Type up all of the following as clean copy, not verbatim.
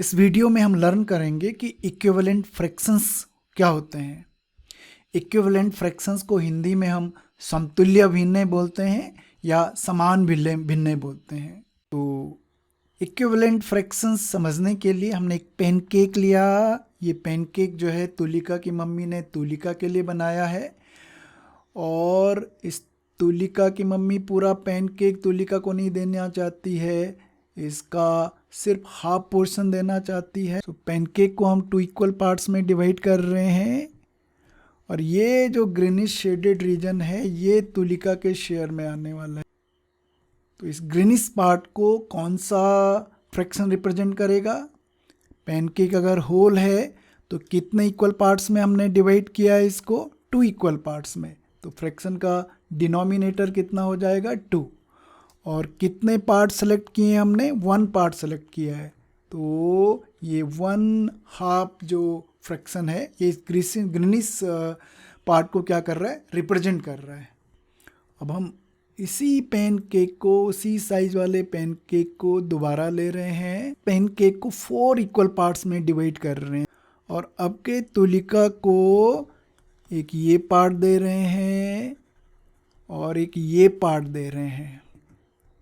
इस वीडियो में हम लर्न करेंगे कि इक्विवेलेंट फ्रैक्शंस क्या होते हैं। इक्विवेलेंट फ्रैक्शंस को हिंदी में हम समतुल्य भिन्ने बोलते हैं या समान भिन्ने भिन्ने बोलते हैं। तो इक्विवेलेंट फ्रैक्शंस समझने के लिए हमने एक पैनकेक लिया। ये पैनकेक जो है तुलिका की मम्मी ने तुलिका के लिए बनाया है, और इस तुलिका की मम्मी पूरा पैनकेक तुलिका को नहीं देना चाहती है, इसका सिर्फ हाफ पोर्शन देना चाहती है। तो पैनकेक को हम 2 इक्वल पार्ट्स में डिवाइड कर रहे हैं, और ये जो ग्रीनिश शेडेड रीजन है ये तुलिका के शेयर में आने वाला है। तो इस ग्रीनिश पार्ट को कौन सा फ्रैक्शन रिप्रेजेंट करेगा? पैनकेक अगर होल है तो कितने इक्वल पार्ट्स में हमने डिवाइड किया है इसको? 2 इक्वल पार्ट्स में। तो फ्रैक्शन का डिनोमिनेटर कितना हो जाएगा? 2। और कितने पार्ट सेलेक्ट किए हैं हमने? 1 पार्ट सेलेक्ट किया है। तो ये 1/2 जो फ्रैक्शन है ये ग्रीनिश पार्ट को क्या कर रहा है? रिप्रेजेंट कर रहा है। अब हम इसी पैनकेक को, उसी साइज वाले पैनकेक को दोबारा ले रहे हैं। पैनकेक को 4 इक्वल पार्ट्स में डिवाइड कर रहे हैं, और अब के तुलिका को एक ये पार्ट दे रहे हैं और एक ये पार्ट दे रहे हैं।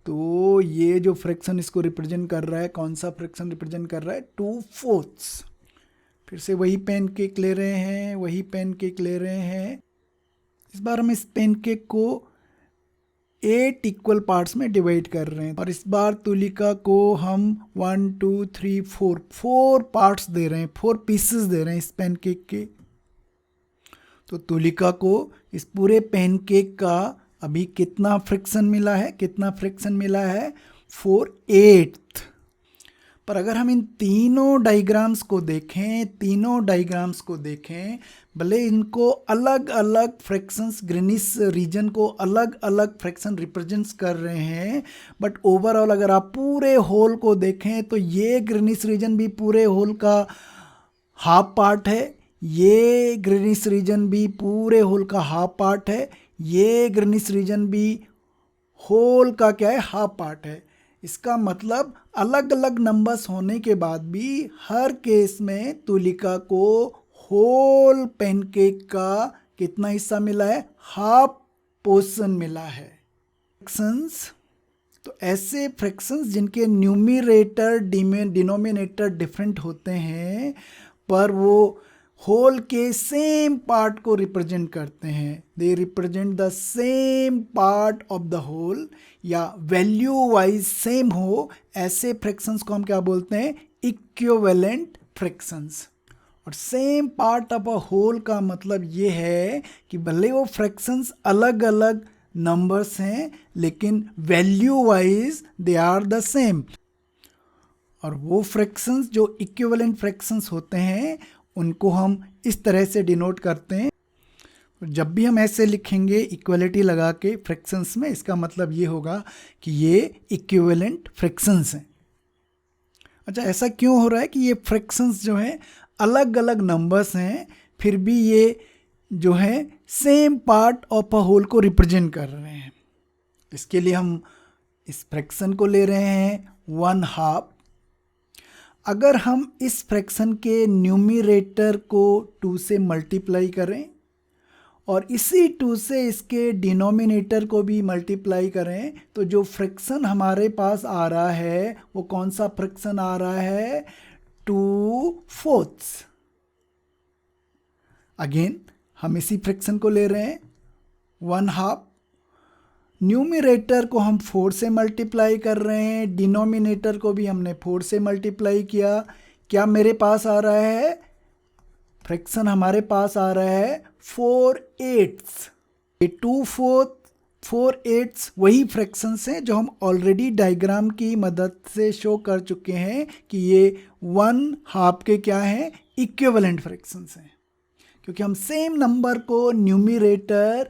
तो ये जो फ्रैक्शन इसको रिप्रेजेंट कर रहा है, कौन सा फ्रैक्शन रिप्रेजेंट कर रहा है? 2/4। फिर से वही पैनकेक ले रहे हैं, वही पैनकेक ले रहे हैं। इस बार हम इस पैनकेक को 8 इक्वल पार्ट्स में डिवाइड कर रहे हैं, और इस बार तुलिका को हम 1 2 3 4 पार्ट्स दे रहे हैं, 4 पीसेस दे रहे हैं इस पैनकेक के। तो तुलिका को इस पूरे पैनकेक का अभी कितना फ्रैक्शन मिला है? कितना फ्रैक्शन मिला है? 4/8। पर अगर हम इन तीनों डायग्राम्स को देखें, भले इनको अलग अलग फ्रैक्शंस, ग्रीनिश रीजन को अलग अलग फ्रैक्शन रिप्रेजेंट्स कर रहे हैं, बट ओवरऑल अगर आप पूरे होल को देखें तो ये ग्रीनिश रीजन भी पूरे होल का हाफ पार्ट है, ये ग्रीनिश रीजन भी पूरे होल का हाफ पार्ट है, ये ग्रीनिश रीजन भी होल का क्या है? हाफ पार्ट है। इसका मतलब अलग अलग नंबर्स होने के बाद भी हर केस में तुलिका को होल पैनकेक का कितना हिस्सा मिला है? हाफ पोर्शन मिला है। फ्रैक्शंस, तो ऐसे फ्रैक्शंस जिनके न्यूमरेटर डिनोमिनेटर डिफरेंट होते हैं, पर वो होल के सेम पार्ट को रिप्रेजेंट करते हैं। They represent the same part of the whole, या वैल्यू वाइज सेम हो, ऐसे फ्रैक्शंस को हम क्या बोलते हैं? Equivalent fractions. और same part of a whole का मतलब ये है कि भले वो फ्रैक्शंस अलग अलग नंबर्स हैं, लेकिन value wise they are the same. और वो फ्रैक्शंस जो इक्विवेलेंट फ्रैक्शंस होते हैं उनको हम इस तरह से डिनोट करते हैं। जब भी हम ऐसे लिखेंगे इक्वलिटी लगा के फ्रैक्शंस में, इसका मतलब ये होगा कि ये इक्विवेलेंट फ्रैक्शंस हैं। अच्छा, ऐसा क्यों हो रहा है कि ये फ्रैक्शंस जो हैं अलग अलग नंबर्स हैं, फिर भी ये जो है same part of a whole को रिप्रेजेंट कर रहे हैं? इसके लिए हम इस फ्रैक्शन को ले रहे हैं 1/2। अगर हम इस फ्रैक्शन के न्यूमरेटर को 2 से मल्टीप्लाई करें, और इसी 2 से इसके डिनोमिनेटर को भी मल्टीप्लाई करें, तो जो फ्रैक्शन हमारे पास आ रहा है वो कौन सा फ्रैक्शन आ रहा है? 2/4। अगेन हम इसी फ्रैक्शन को ले रहे हैं 1/2। न्यूमरेटर को हम 4 से मल्टीप्लाई कर रहे हैं, डिनोमिनेटर को भी हमने 4 से मल्टीप्लाई किया। क्या मेरे पास आ रहा है? फ्रैक्शन हमारे पास आ रहा है 4/8। ये 4/8 वही फ्रैक्शंस हैं जो हम ऑलरेडी डायग्राम की मदद से शो कर चुके हैं कि ये 1/2 के क्या हैं? इक्विवेलेंट फ्रैक्शंस हैं, क्योंकि हम सेम नंबर को न्यूमरेटर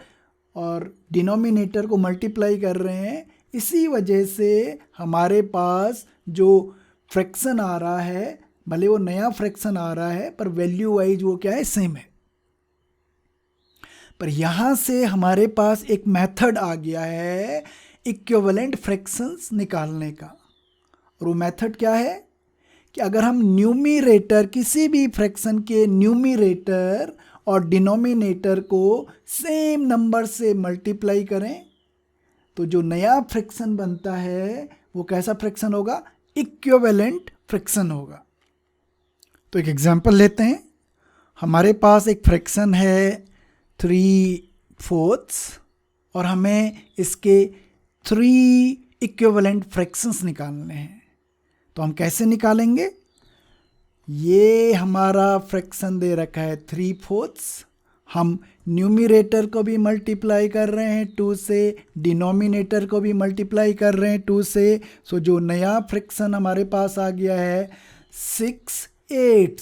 और डिनोमिनेटर को मल्टीप्लाई कर रहे हैं। इसी वजह से हमारे पास जो फ्रैक्शन आ रहा है, भले वो नया फ्रैक्शन आ रहा है, पर वैल्यू वाइज वो क्या है? सेम है। पर यहाँ से हमारे पास एक मेथड आ गया है इक्विवेलेंट फ्रैक्शंस निकालने का, और वो मेथड क्या है? कि अगर हम न्यूमिरेटर, किसी भी फ्रैक्शन के न्यूमिरेटर और डिनोमिनेटर को सेम नंबर से मल्टीप्लाई करें तो जो नया फ्रैक्शन बनता है वो कैसा फ्रैक्शन होगा? इक्विवेलेंट फ्रैक्शन होगा। तो एक एग्जांपल लेते हैं। हमारे पास एक फ्रैक्शन है 3/4 और हमें इसके 3 इक्विवेलेंट फ्रैक्शंस निकालने हैं। तो हम कैसे निकालेंगे? ये हमारा फ्रैक्शन दे रखा है 3/4, हम न्यूमिरेटर को भी मल्टीप्लाई कर रहे हैं 2 से, डिनोमिनेटर को भी मल्टीप्लाई कर रहे हैं 2 से। सो जो नया फ्रैक्शन हमारे पास आ गया है 6/8,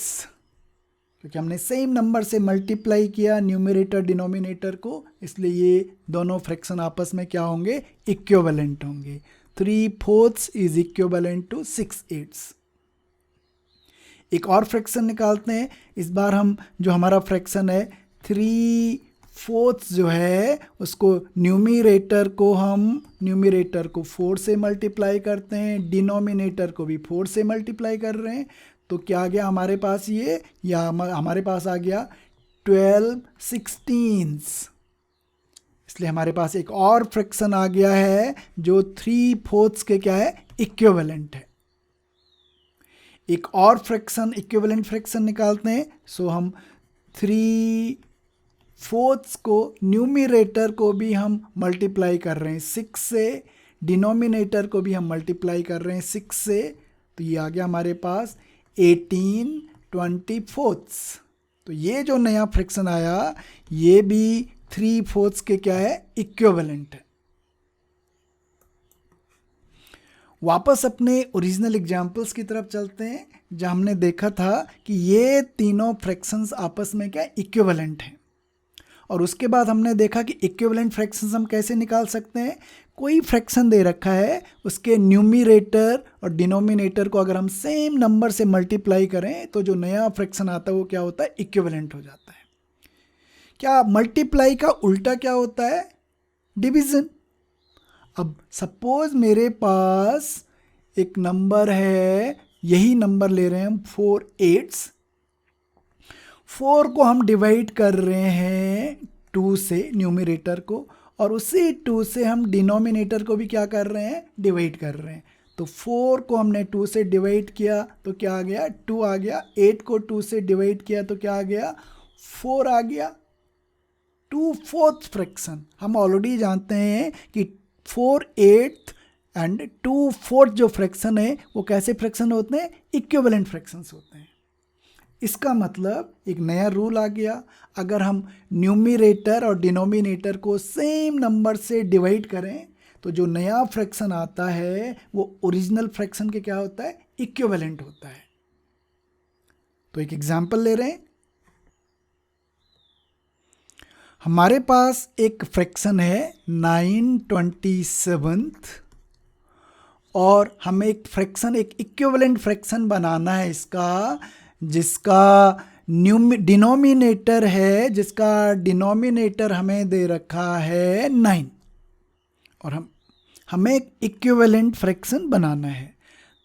क्योंकि हमने सेम नंबर से मल्टीप्लाई किया न्यूमिरेटर डिनोमिनेटर को, इसलिए ये दोनों फ्रैक्शन आपस में क्या होंगे? इक्विवेलेंट होंगे। 3/4 इज इक्विवेलेंट टू 6/8। एक और फ्रैक्शन निकालते हैं। इस बार हम जो हमारा फ्रैक्शन है 3/4 जो है उसको न्यूमिरेटर को 4 से मल्टीप्लाई करते हैं, डिनोमिनेटर को भी 4 से मल्टीप्लाई कर रहे हैं। तो क्या आ गया हमारे पास? हमारे पास आ गया 12/16। इसलिए हमारे पास एक और फ्रैक्शन आ गया है जो 3/4 के क्या है? इक्विवेलेंट है। एक और फ्रैक्शन, इक्विवेलेंट फ्रैक्शन निकालते हैं। सो हम 3/4 को न्यूमिरेटर को भी हम मल्टीप्लाई कर रहे हैं 6 से, डिनोमिनेटर को भी हम मल्टीप्लाई कर रहे हैं 6 से। तो ये आ गया हमारे पास 18/24। तो ये जो नया फ्रैक्शन आया ये भी 3/4 के क्या है? इक्विवेलेंट है। वापस अपने ओरिजिनल एग्जाम्पल्स की तरफ चलते हैं, जहाँ हमने देखा था कि ये तीनों फ्रैक्शंस आपस में क्या इक्विवेलेंट हैं। और उसके बाद हमने देखा कि इक्विवेलेंट फ्रैक्शंस हम कैसे निकाल सकते हैं। कोई फ्रैक्शन दे रखा है, उसके न्यूमिरेटर और डिनोमिनेटर को अगर हम सेम नंबर से मल्टीप्लाई करें तो जो नया फ्रैक्शन आता है वो क्या होता है? इक्विवेलेंट हो जाता है। क्या मल्टीप्लाई का उल्टा क्या होता है? डिवीजन। अब सपोज मेरे पास एक नंबर है, यही नंबर ले रहे हैं हम 4/8, 4 को हम डिवाइड कर रहे हैं 2 से न्यूमिरेटर को, और उसी 2 से हम डिनोमिनेटर को भी क्या कर रहे हैं? डिवाइड कर रहे हैं। तो 4 को हमने 2 से डिवाइड किया तो क्या आ गया? 2 आ गया। 8 को 2 से डिवाइड किया तो क्या आ गया? 4 आ गया। 2/4 फ्रैक्शन हम ऑलरेडी जानते हैं कि 4/8 एंड 2/4 जो फ्रैक्शन है वो कैसे फ्रैक्शन होते हैं? इक्विवेलेंट फ्रैक्शंस होते हैं। इसका मतलब एक नया रूल आ गया, अगर हम न्यूमिरेटर और डिनोमिनेटर को सेम नंबर से डिवाइड करें तो जो नया फ्रैक्शन आता है वो ओरिजिनल फ्रैक्शन के क्या होता है? इक्विवेलेंट होता है। तो एक एग्जांपल ले रहे हैं। हमारे पास एक फ्रैक्शन है 9/27 और हमें एक इक्विवेलेंट फ्रैक्शन बनाना है इसका, जिसका डिनोमिनेटर हमें दे रखा है 9 और हमें एक इक्विवेलेंट फ्रैक्शन बनाना है।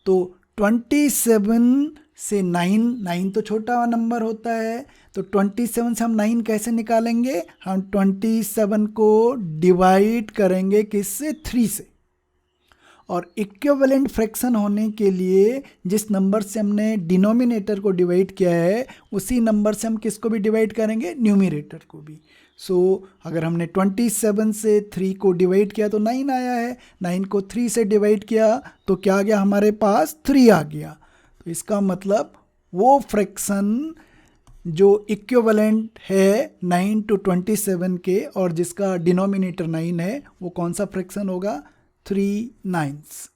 तो 27 से 9 तो छोटा नंबर होता है, तो 27 से हम 9 कैसे निकालेंगे? हम 27 को डिवाइड करेंगे किससे? 3 से। और इक्विवेलेंट फ्रैक्शन होने के लिए जिस नंबर से हमने डिनोमिनेटर को डिवाइड किया है उसी नंबर से हम किसको भी डिवाइड करेंगे? न्यूमिरेटर को भी। सो अगर हमने 27 से 3 को डिवाइड किया तो 9 आया है, 9 को 3 से डिवाइड किया तो क्या आ गया हमारे पास? 3 आ गया। तो इसका मतलब वो फ्रैक्शन जो इक्विवेलेंट है 9 to 27 के और जिसका डिनोमिनेटर 9 है वो कौन सा फ्रैक्शन होगा? 3/9।